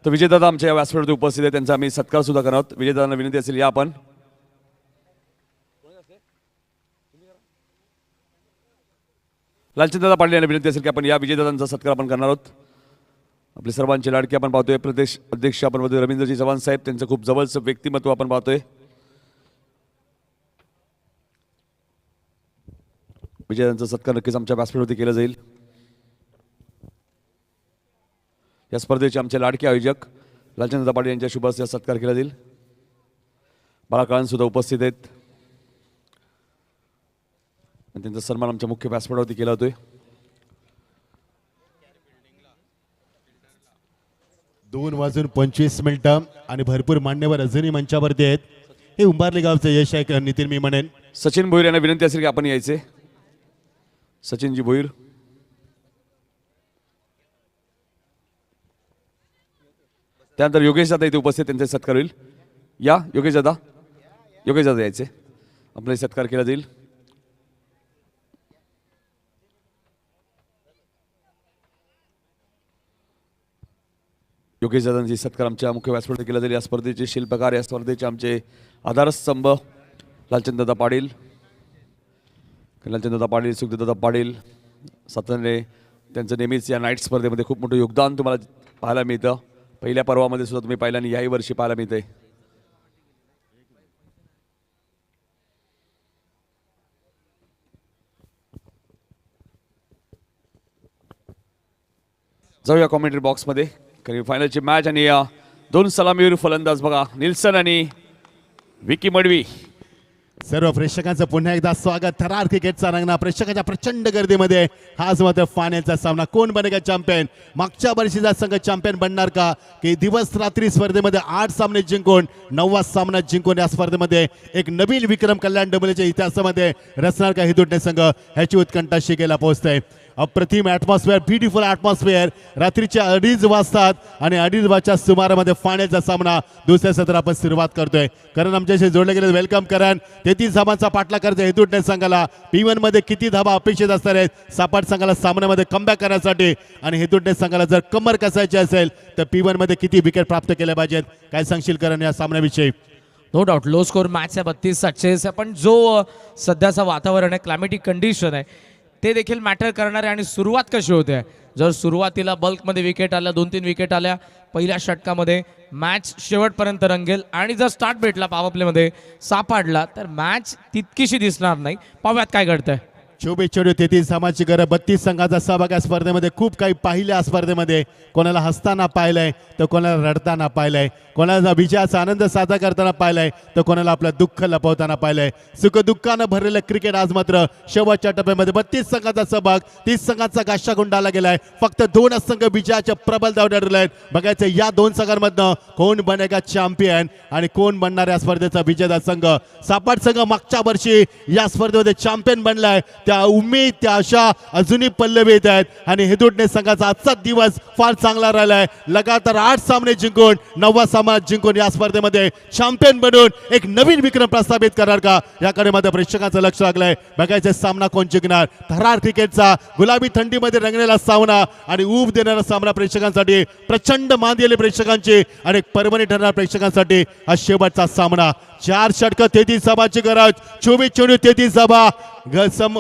तर विजयदादा आमच्या या व्यासपीठावरती उपस्थित आहे, त्यांचा आम्ही सत्कार सुद्धा करणार आहोत. विजयदादांना विनंती असेल या आपण. लालचंददादा पाटील यांना विनंती असेल की आपण या विजयदादांचा सत्कार आपण करणार आहोत. आपले सर्वांचे लाडके आपण पाहतोय, प्रदेश अध्यक्ष आपण पाहतोय रवींद्रजी चव्हाण साहेब, त्यांचं खूप जवळचं व्यक्तिमत्व आपण पाहतोय. विजयदादांचा सत्कार नक्कीच आमच्या व्यासपीठावरती केला जाईल. या स्पर्धेचे आमचे लाडके आयोजक लालचंददादा पाटील यांच्या शुभ हस्ते सत्कार केला जाईल. बाळाकाळन सुद्धा उपस्थित आहेत आणि त्यांचा सन्मान आमच्या मुख्य व्यासपीठावरती केला होतोय. 2:25 आणि भरपूर मान्यवर अजूनही मंचावरती आहेत. हे उंबारली गावचं यश आहे नितीन, मी म्हणेन. सचिन भोईर यांना विनंती असेल की आपण यायचे. सचिनजी भोईर. त्यानंतर योगेश दादा इथे उपस्थित, त्यांचा सत्कार होईल. या योगेश दादा, योगेश दादा यायचे, आपला सत्कार केला जाईल. योगेश दादांची सत्कार आमच्या मुख्य व्यासपीठावर केला जाईल. या स्पर्धेचे शिल्पकार, या स्पर्धेचे आमचे आधारस्तंभ लालचंददादा पाटील, लालचंददादा पाटील, सुखदेवदादा पाटील साताऱ्याने त्यांचं नेहमीच या नाईट स्पर्धेमध्ये खूप मोठं योगदान तुम्हाला पाहायला मिळतं. पहिल्या पर्वामध्ये सुद्धा तुम्ही पाहिलं आणि याही वर्षी पाहायला मिळतंय. जाऊया कॉमेंट्री बॉक्समध्ये, कारण फायनलची मॅच आणि या 2 सलामीवीर फलंदाज बघा, निल्सन आणि विकी मडवी. सर्व प्रेक्षकांचं पुन्हा एकदा स्वागत. थरार क्रिकेटचा रंगना प्रेक्षकांच्या प्रचंड गर्दीमध्ये हाच मात्र फायनलचा सामना. कोण बनेगा चॅम्पियन? मागच्या वर्षीचा संघ चॅम्पियन बनणार का, की दिवस रात्री स्पर्धेमध्ये 8 सामने जिंकून 9वा सामना जिंकून या स्पर्धेमध्ये एक नवीन विक्रम कल्याण डबलच्या इतिहासामध्ये रचणार का हिंदुटणे संघ? ह्याची उत्कंठा शिकेला पोहोचते. अप्रतिम ॲटमॉस्फिअर, ब्युटिफुल ॲटमॉस्फिअर. रात्रीच्या 2:30 वाजतात आणि 2:30 वाजच्या सुमारामध्ये फायनलचा सामना दुसऱ्या सत्र आपण सुरुवात करतोय. करण आमच्याशी जोडले गेले, वेलकम करण. 33 धाबांचा पाठलाग करायचा हिंदुटणे संघाला. P1 मध्ये किती धाबा अपेक्षित असणार आहेत सापाट संघाला सामन्यामध्ये कमबॅक करण्यासाठी, आणि हिंदुटणे संघाला जर कमर कसायची असेल तर P1 मध्ये किती विकेट प्राप्त केल्या पाहिजेत? काय सांगशील करण या सामन्याविषयी? No doubt low score match आहे 32-47, पण जो सध्याचं वातावरण आहे, क्लायमेटिक कंडिशन आहे, ते देखील मॅटर करणार आहे. आणि सुरुवात कशी होते? जर सुरुवातीला बल्कमध्ये विकेट आल्या, 2-3 विकेट आल्या पहिल्या षटकामध्ये, मॅच शेवटपर्यंत रंगेल. आणि जर स्टार्ट भेटला पॉवर प्लेमध्ये सापडला तर मॅच तितकीशी दिसणार नाही. पाहूयात काय घडतंय. 24-33 धावांची गरज. 32 संघाचा सहभाग या स्पर्धेमध्ये. खूप काही पाहिल्या स्पर्धेमध्ये. कोणाला हसताना पाहिलंय तर कोणाला रडताना पाहिलंय, कोणाला विजयाचा आनंद साजरा करताना पाहिलंय तर कोणाला आपलं दुःख लपवताना पाहिलंय. सुखदुःखानं भरलेलं क्रिकेट आज मात्र शेवटच्या टप्प्यामध्ये. 32 संघाचा सहभाग, 30 संघाचा गाशा गुंडाळला गेलाय. फक्त 2 संघ विजयाच्या प्रबल दाव ठरले आहेत. बघायचं या 2 संघांमधनं कोण बनेगा चॅम्पियन आणि कोण बनणार या स्पर्धेचा विजेता संघ. सापाट संघ मागच्या वर्षी या स्पर्धेमध्ये चॅम्पियन बनलाय. त्या उमेद, त्या आशा अजूनही पल्लवी येत आहेत. आणि हिंदुटणे संघाचा आजचा दिवस फार चांगला राहिलाय. लगातार 8 सामने जिंकून 9वा सामना जिंकून या स्पर्धेमध्ये चॅम्पियन बनून एक नवीन विक्रम प्रस्थापित करणार का, याकडे मात्र प्रेक्षकांचं लक्ष लागलंय. बघायचं सामना कोण जिंकणार. थरार क्रिकेटचा गुलाबी थंडीमध्ये रंगलेला सामना आणि ऊब देणारा सामना प्रेक्षकांसाठी, प्रचंड मान दिले प्रेक्षकांची आणि एक पर्वणी ठरणार प्रेक्षकांसाठी हा शेवटचा सामना. 4 षटकं 33 धावांची गरज. 24-33 धावा.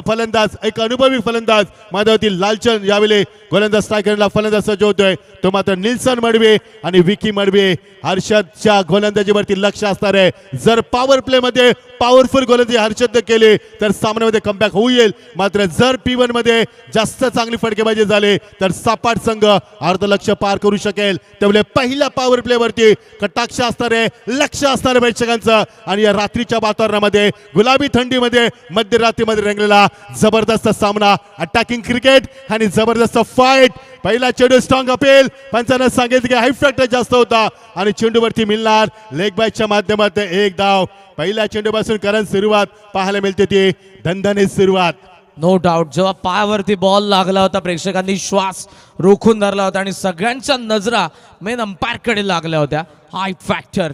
फलंदाज एक अनुभवी फलंदाज माधवती लालचंद, यावेळी गोलंदाज स्ट्रायकरला फलंदाज सज्ज होतोय तो मात्र निल्सन मडवी आणि विकी मडवी. हर्षदच्या गोलंदाजीवरती लक्ष असणार आहे. जर पॉवर प्ले मध्ये पॉवरफुल गोलंदाजी हर्षद केली तर सामन्यामध्ये कमबॅक होईल. मात्र जर P1 मध्ये जास्त चांगली फटकेबाजी झाली तर सापाट संघ अर्ध लक्ष पार करू शकेल. त्यामुळे पहिल्या पॉवर प्ले वरती कटाक्ष असणार आहे, लक्ष असणार आहे प्रेक्षकांचं. आणि या रात्रीच्या वातावरणामध्ये, गुलाबी थंडीमध्ये, मध्यरात्रीमध्ये रंगलेला जबरदस्त सामना. अटॅकिंग क्रिकेट आणि जबरदस्त फाईट. पहिला चेंडू स्ट्रॉंग अपील. पंचांना सांगितलं की हाय फॅक्टर जास्त होता आणि चेंडूवरती मिळणार लेग बायच्या माध्यमातून 1 धाव. पहिल्या चेंडूपासून करण सुरुवात पाहायला मिळते ती धनधनीत सुरुवात. नो डाऊट जेव्हा पायावरती बॉल लागला होता प्रेक्षकांनी श्वास रोखून धरला होता आणि सगळ्यांच्या नजरा मेन अंपायरकडे लागल्या होत्या. हाय फॅक्टर.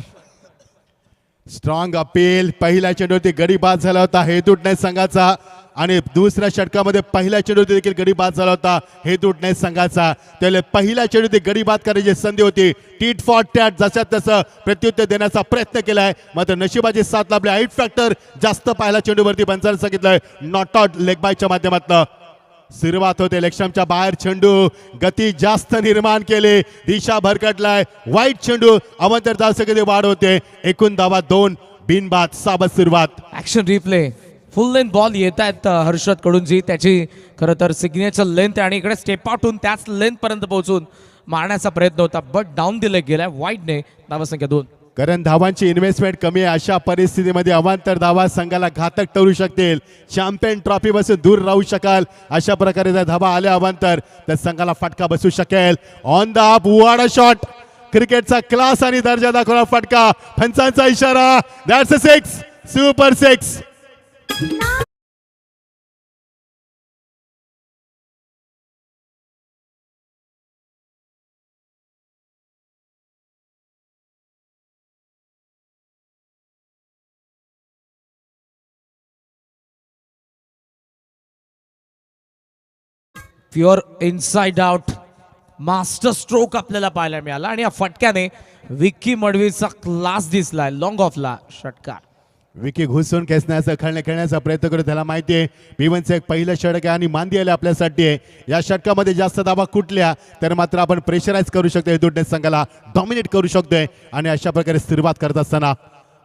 Strong appeal. पहिल्या चेंडूवरती गडी बाद झाला होता हेतुटणे संघाचा आणि दुसऱ्या षटकामध्ये पहिल्या चेंडूवरती देखील गडी बाद झाला होता हेतुटणे संघाचा. त्यावेळेला पहिल्या चेंडूवरती गडी बाद करायची संधी होती. टीट फॉर टॅट जशात तसं प्रत्युत्तर देण्याचा प्रयत्न केलाय, मात्र नशिबाची साथ लाभली. आईट फॅक्टर जास्त पहिल्या चेंडूवरती पंचांनी सांगितलंय नॉट आउट लेग बायच्या माध्यमातून. सुरुवात होते लेगस्टंपच्या बाहेर चेंडू गती जास्त निर्माण केली, दिशा भरकटलाय. वाईट चेंडू अवंतर धावसंख्येत वाढ होते. एकूण धावा 2 बिनबाद. साबत सुरुवात. ऍक्शन रिप्ले फुल लेंथ बॉल येत आहेत हर्षद कडून, जी त्याची खरं तर सिग्नेचर लेंथ आणि इकडे स्टेप आउट होऊन त्याच लेंथ पर्यंत पोहोचून मारण्याचा प्रयत्न होता, बट डाऊन दिले गेलाय. वाईटने धावसंख्या 2. कारण धावांची इन्व्हेस्टमेंट कमी आहे, अशा परिस्थितीमध्ये अवांतर धावा संघाला घातक ठरू शकतील. चॅम्पियन ट्रॉफी पासून दूर राहू शकाल अशा प्रकारे जर धावा आल्या अवांतर तर संघाला फटका बसू शकेल. On the up Wada shot, क्रिकेटचा क्लास आणि दर्जा दाखवला फटका. पंचांचा इशारा. That's a 6, super 6. Pure inside out master stroke आपल्याला पाहायला मिळाला आणि या फटक्याने विक्की मडवीचा क्लास दिसलाय. लॉंग ऑफला षटकार. विकी घुसून खेचण्याचा खेळण्याचा प्रयत्न करतो. त्याला माहिती आहे भीमनचं एक पहिलं षटक आहे आणि मांदी आले आपल्यासाठी आहे. या षटकामध्ये जास्त धावा कुठल्या तर मात्र आपण प्रेशराईज करू शकतो, हेतुटणे संघाला डॉमिनेट करू शकतोय. आणि अशा प्रकारे सुरुवात करत असताना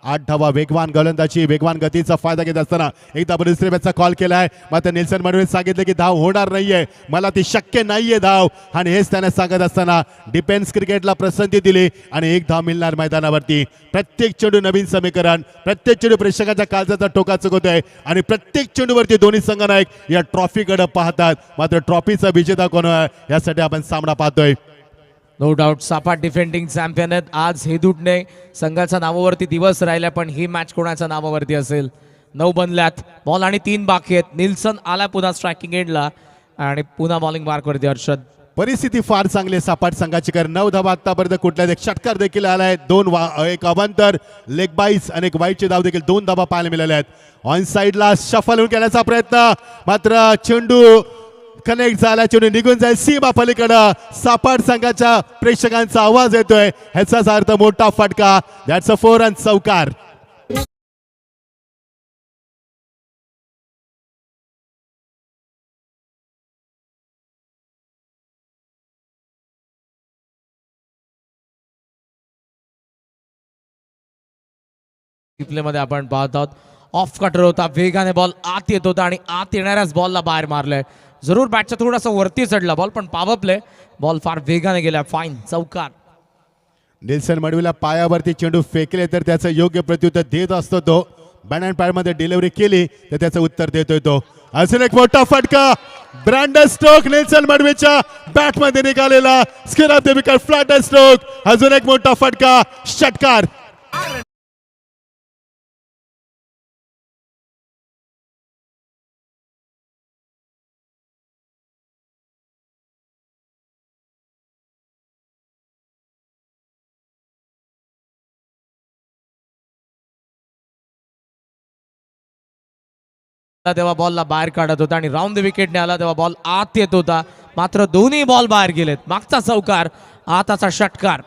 8 धावा वेगवान गोलंदाजी, वेगवान गतीचा फायदा घेत असताना एकदा दुसऱ्या मॅचचा कॉल केलाय, मात्र नेल्सन मडवीन सांगितलं की धाव होणार नाहीये, मला ती शक्य नाहीये धाव. आणि हेच त्याने सांगत असताना डिफेन्स क्रिकेटला पसंती दिली आणि 1 धाव मिळणार मैदानावरती. प्रत्येक चेंडू नवीन समीकरण, प्रत्येक चेंडू प्रेक्षकाच्या काळजाचा टोका चुकवतोय आणि प्रत्येक चेंडूवरती दोन्ही संघनायक या ट्रॉफीकडे पाहतात. मात्र ट्रॉफीचा विजेता कोण आहे यासाठी आपण सामना पाहतोय. नो डाऊट सापाट डिफेंडिंग चॅम्पियन आहेत आज हेदुटणे संघाच्या नावावरती दिवस राहिला, पण ही मॅच कोणाच्या नावावरती असेल. 9 बनल्यात बॉल आणि 3 बाकी आहेत. निल्सन आला पुन्हा स्ट्रायकिंग एंडला आणि पुन्हा बॉलिंग मार्कवरती हर्षद. परिस्थिती फार चांगली सपाट संघाची, कारण 9 धावा आतापर्यंत कुठल्या एक षटकार देखील आलाय. 2 एक अवांतर लेग बाईस आणि एक वाईटचे धाव देखील 2 धावा पाहायला मिळाल्या आहेत. ऑन साइडला शफल होऊन केल्याचा प्रयत्न, मात्र चेंडू कनेक्ट झाला, चेंडू निघून जाईल सीमा पलीकडं. सापाट संघाच्या प्रेक्षकांचा आवाज येतोय, ह्याचाच अर्थ मोठा फटका. दॅट्स अ 4 रन चौकार. मध्ये आपण पाहत आहोत ऑफ कटर होता, वेगाने बॉल आत येत होता आणि आत येणाऱ्याच बॉलला बाहेर मारलंय. जरूर बॅटच्या थोडासा वरती चढला बॉल, पण पॉवर प्ले बॉल फार वेगाने गेला. फाईन चौकार. निल्सन मडवीला पायावरती चेंडू फेकले तर त्याचं योग्य प्रत्युत्तर देत असतो तो. बॅट अँड पॅड मध्ये डिलिव्हरी केली तर त्याचं उत्तर देतोय तो. अजून एक मोठा फटका, ब्रँडन स्टोक निल्सन मडवीच्या बॅट मध्ये निघालेला. Skin of the wicket flat stroke. अजून एक मोठा फटका, षटकार. तेव्हा बॉलला बाहेर काढत होता आणि राऊंड द विकेटने आला तेव्हा बॉल आत येत होता, मात्र दोन्ही बॉल बाहेर गेलेत. मागचा चौकार, आताचा षटकार.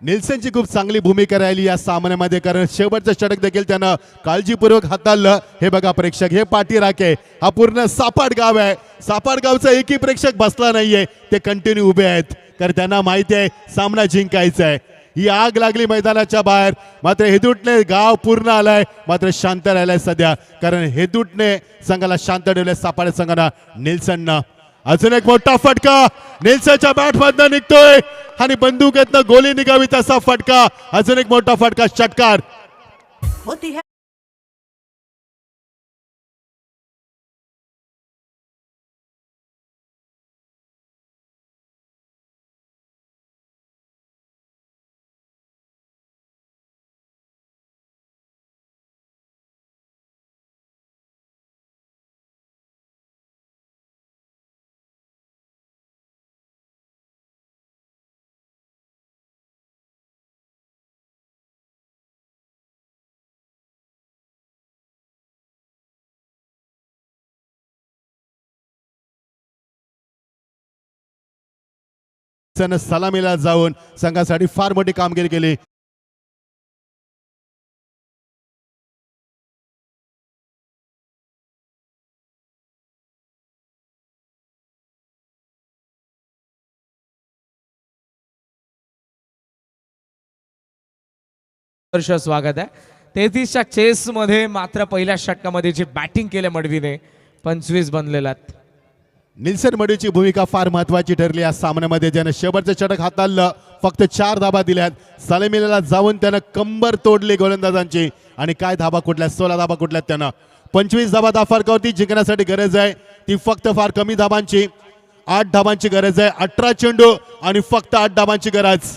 निल्सनची खूप चांगली भूमिका राहिली या सामन्यामध्ये, कारण शेवटचं षटक देखील त्यानं काळजीपूर्वक हाताळलं. हे बघा प्रेक्षक, हे पाठी राखे, हा पूर्ण सापाट गाव आहे. सापाट गावचा एकही प्रेक्षक बसला नाहीये, ते कंटिन्यू उभे आहेत, कारण त्यांना माहिती आहे सामना जिंकायचा आहे. ही आग लागली मैदानाच्या बाहेर, मात्र हेदुटणे गाव पूर्ण आलाय, मात्र शांत राहिलाय सध्या, कारण हेदुटणे संघाला शांत ठेवलंय सापाट संघाला निल्सननं. अजून एक मोठा फटका निल्सनच्या बॅट मधनं निघतोय आणि बंदुकीतनं गोली निघावी तसा फटका. अजून एक मोठा फटका, षटकार. सलामीला जाऊन संघासाठी फार मोठी कामगिरी केली. स्वागत आहे. 33च्या चेस मध्ये मात्र पहिल्या षटकामध्ये जी बॅटिंग केल्या मडवीने 25 बनलेला. निल्सन मडवीची भूमिका फार महत्वाची ठरली या सामन्यामध्ये. ज्यानं शेवटचं षटक हाताळलं, फक्त 4 धाबा दिल्यात. सलामीला जाऊन त्यानं कंबर तोडली गोलंदाजांची आणि काय धाबा कुठल्या, 16 धाबा कुठल्यात त्यानं. 25 धाबा धाफारकावरती जिंकण्यासाठी गरज आहे ती फक्त फार कमी धाबांची. 8 धाबांची गरज आहे. 18 चेंडू आणि फक्त 8 धाबांची गरज.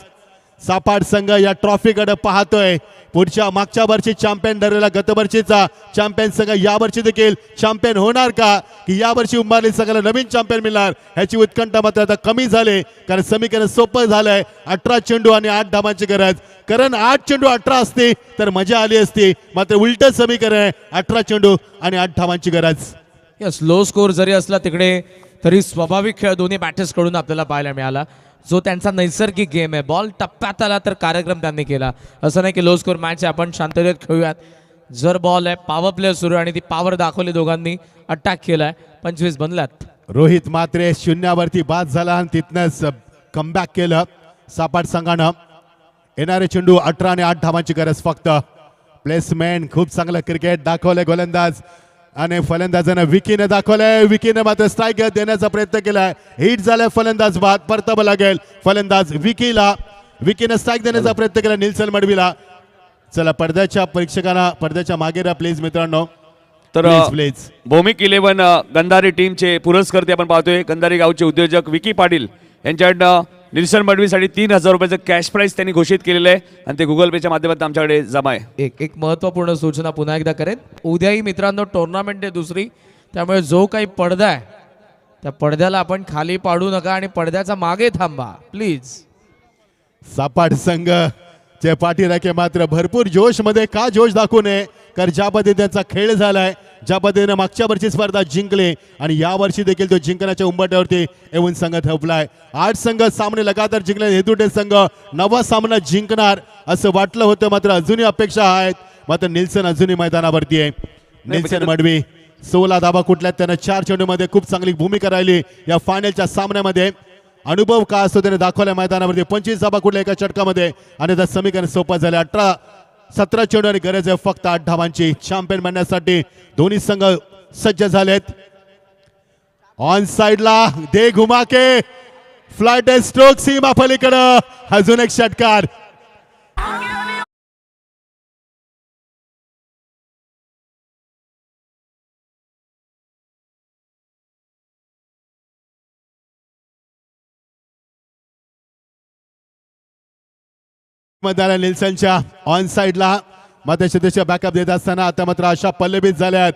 सापाड संघ या ट्रॉफीकडे पाहतोय. पुढच्या मागच्या वर्षी चॅम्पियन ठरलेला गतवर्षीचा चॅम्पियन संघ यावर्षी देखील चॅम्पियन होणार का, की यावर्षी उंबारली संघाला नवीन चॅम्पियन मिळणार, ह्याची उत्कंठा मात्र आता कमी झाली. कारण समीकरण सोपं झालंय. 18 चेंडू आणि 8 धाबांची गरज. कारण 8 चेंडू 18 असते तर मजा आली असती, मात्र उलट समीकरण आहे. 18 चेंडू आणि 8 धाबांची गरज. लो स्कोर जरी असला तिकडे तरी स्वाभाविक खेळ दोन्ही बॅटर्स कडून आपल्याला पाहायला मिळाला. जो त्यांचा नैसर्गिक गेम आहे, बॉल टप्प्यात आला तर कार्यक्रम त्यांनी केला. असं नाही की लो स्कोर मॅच आहे आपण शांततेत खेळूयात. जर बॉल आहे, पॉवर प्ले सुरू आहे आणि ती पॉवर दाखवली दोघांनी, अटॅक केलाय. 25 बनल्यात. रोहित मात्रे शून्यावरती बाद झाला आणि तिथनंच कमबॅक केलं सापाड संघानं. येणारे चेंडू 18 आणि 8 धावांची गरज फक्त. प्लेसमेंट खूप चांगलं क्रिकेट दाखवलंय गोलंदाज आणि फलंदाजानं विकीने दाखवलंय. विकीने मात्र स्ट्राईक देण्याचा प्रयत्न केलाय. हिट झालाय फलंदाज बाद, परतावं लागेल फलंदाज विकीला. विकीने स्ट्राईक देण्याचा प्रयत्न केला निल्सन मडवीला. चला पडद्याच्या प्रेक्षकांना पडद्याच्या मागे राहा प्लीज मित्रांनो. तर प्लीज भौमिक 11 गंधारी टीमचे पुरस्कर्ते आपण पाहतोय. गंधारी गावचे उद्योजक विकी पाटील यांच्याकडनं निल्सन मडवीसाठी 3000 रुपयाचं कॅश प्राइस त्यांनी घोषित केलेलं आहे आणि ते गुगल पेच्या माध्यमातून आमच्याकडे जमा आहे. एक महत्त्वपूर्ण सूचना पुन्हा एकदा करेन. उद्याही मित्रांनो टुर्नामेंट आहे दुसरी, त्यामुळे जो काही पडदा आहे त्या पडद्याला आपण खाली पाडू नका आणि पडद्याचा मागे थांबा प्लीज. सापाड संघ चे पाठीराखे मात्र भरपूर जोश मध्ये का जोश दाखवू नये, कारण ज्या पद्धतीने त्यांचा खेळ झालाय, ज्या पद्धतीने मागच्या वर्षी स्पर्धा जिंकले आणि या वर्षी देखील तो जिंकण्याच्या उंबरठ्यावरती येऊन संघ ठेवलाय. 8 संघ सामने लगातार जिंकले. हेतुटे संघ 9वा सामना जिंकणार असं वाटलं होतं, मात्र अजूनही अपेक्षा आहेत. मात्र निल्सन अजूनही मैदानावरती आहे. निल्सन मडवी 16 धाबा कुठल्यात. त्यानं 4 चेंडूमध्ये खूप चांगली भूमिका राहिली या फायनलच्या सामन्यामध्ये. अनुभव का असतो त्याने दाखवल्या मैदानावरती. 25 धाबा कुठल्या एका षटकामध्ये आणि त्या समीकरण सोपं झाले. 17 चेंडू आणि गरज आहे फक्त 8 धावांची. चॅम्पियन बनण्यासाठी दोन्ही संघ सज्ज झालेत. ऑन साइडला दे घुमा के फ्लाइट स्ट्रोक सीमा पलीकडं अजून एक षटकार. मध्ये निल्सनच्या ऑन साइडला मात्र सदस्य बॅकअप देत असताना आता मात्र अशा पल्लवीत झाल्यात.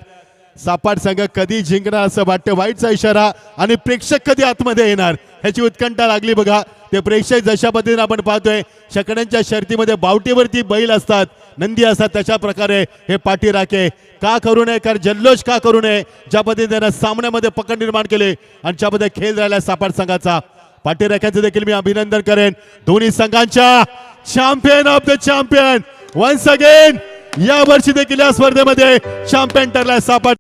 सापाड संघ कधी जिंकणार असं वाटतं. वाईटचा इशारा आणि प्रेक्षक कधी आतमध्ये येणार ह्याची उत्कंठा लागली बघा. ते प्रेक्षक जशा पद्धतीने आपण पाहतोय शकड्यांच्या शर्तीमध्ये बावटीवरती बैल असतात, नंदी असतात, तशा प्रकारे हे पाठीराखे का करू नये, कारण जल्लोष का करू नये. ज्या पद्धतीने सामन्यामध्ये पकड निर्माण केले आणि ज्या पद्धतीने खेळ झाला सापाड संघाचा, पाठीराख्याचं देखील मी अभिनंदन करेन. दोन्ही संघांच्या champion of the champion once again या वर्षी देखील या स्पर्धेमध्ये चॅम्पियन ठरलाय सापाड.